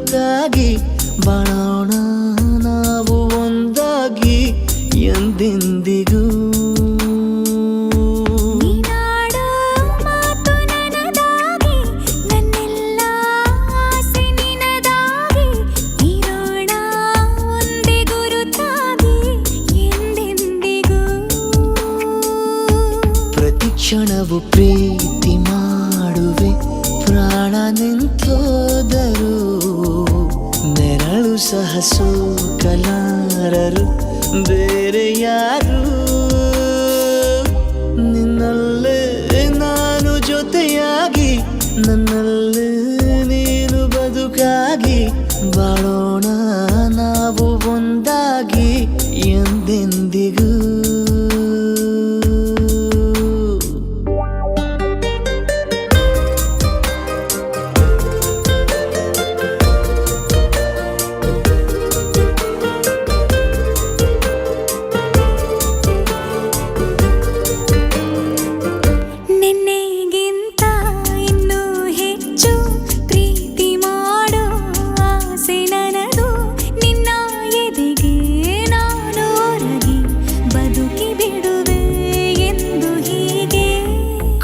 ಬದುಕಾಗಿ ಬಾಳೋಣ ನಾವು ಒಂದಾಗಿ ಎಂದೆಂದಿಗೂ. ಕ್ಷಣವು ಪ್ರೀತಿ ಮಾಡುವೆ ಪ್ರಾಣ ನಿಂತೋದರು ನೆರಳು ಸಹ ಸೋಕಲಾರರು ಬೇರೆ ಯಾರು. ನಿನ್ನಲ್ಲೇ ನಾನು ಜೊತೆಯಾಗಿ ನನ್ನಲ್ಲೇ ನೀನು ಬದುಕಾಗಿ ಬಾಳೋಣ ನಾವು ಒಂದಾಗಿ ಎಂದೆಂದಿಗೂ.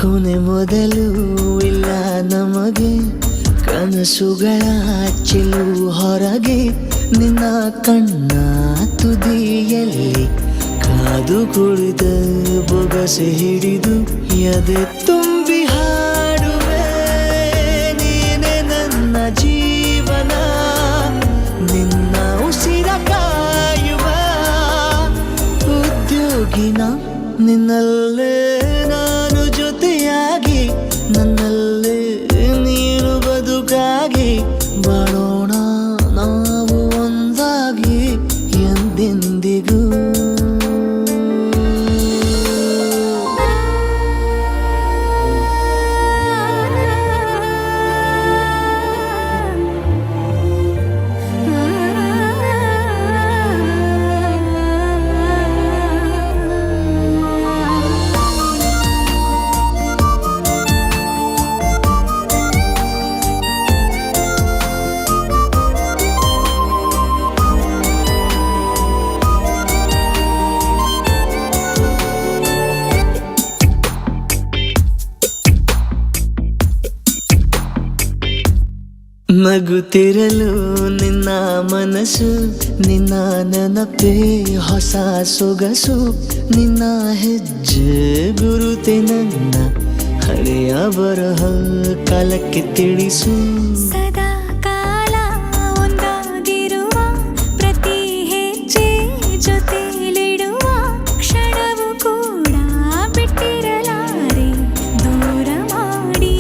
ಕೊನೆ ಮೊದಲು ಇಲ್ಲ ನಮಗೆ ಕನಸುಗಳ ಚೆಲು ಹೊರಗೆ ನಿನ್ನ ಕಣ್ಣ ತುದಿಯಲ್ಲಿ ಕಾದು ಕುಳಿತ ಬೊಗಸೆ ಹಿಡಿದು ಎದೆ ತುಂಬಿ ಹಾಡುವೆ ನೀನೆ ನನ್ನ ಜೀವನ ನಿನ್ನ ಉಸಿರ ಕಾಯುವ ಉದ್ಯೋಗಿನ ನಿನ್ನಲ್ಲೇ ನಾನು ಜೊತೆಯಾಗಿ ನನ್ನಲ್ಲೇ ನೀನು ಬದುಕಾಗಿ ಬಾಳೋಣ ನಾವು ಒಂದಾಗಿ ಎಂದೆಂದಿಗೂ. ನಗುತ್ತಿರಲು ನಿನ್ನ ಮನಸ್ಸು ನಿನ್ನ ನೆನಪೇ ಹೊಸ ಸೊಗಸು ನಿನ್ನ ಹೆಜ್ಜೆ ಗುರುತೆ ನನ್ನ ಹಳೆಯ ಬರಹ ಕಾಲಕ್ಕೆ ತಿಳಿಸು. ಸದಾ ಕಾಲ ಒಂದಾಗಿರುವ ಪ್ರತಿ ಹೆಜ್ಜೆ ಜೊತೆಲಿಡುವ ಕ್ಷಣವು ಕೂಡ ಬಿಟ್ಟಿರಲಾರೆ ದೂರ ಮಾಡಿ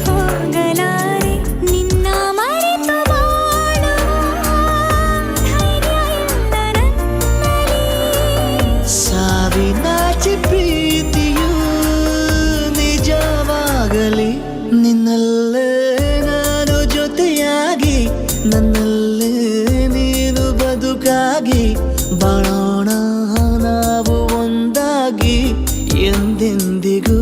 ಹೋಗಲಾರೆ ನಿನ್ನ ಮರೆತು ಬಾಳುವ ಧೈರ್ಯ ಇಲ್ಲ ನನ್ನಲ್ಲಿ. ಸಾವಿನಾಚೆ ಪ್ರೀತಿಯು ನಿಜವಾಗಲಿ ನಿನ್ನಲ್ಲೇ ನಾನು ಜೊತೆಯಾಗಿ ನನ್ನಲ್ಲೇ ನೀನು ಬದುಕಾಗಿ ಬಾಳೋಣ ನಾವು ಒಂದಾಗಿ ಎಂದೆಂದಿಗೂ.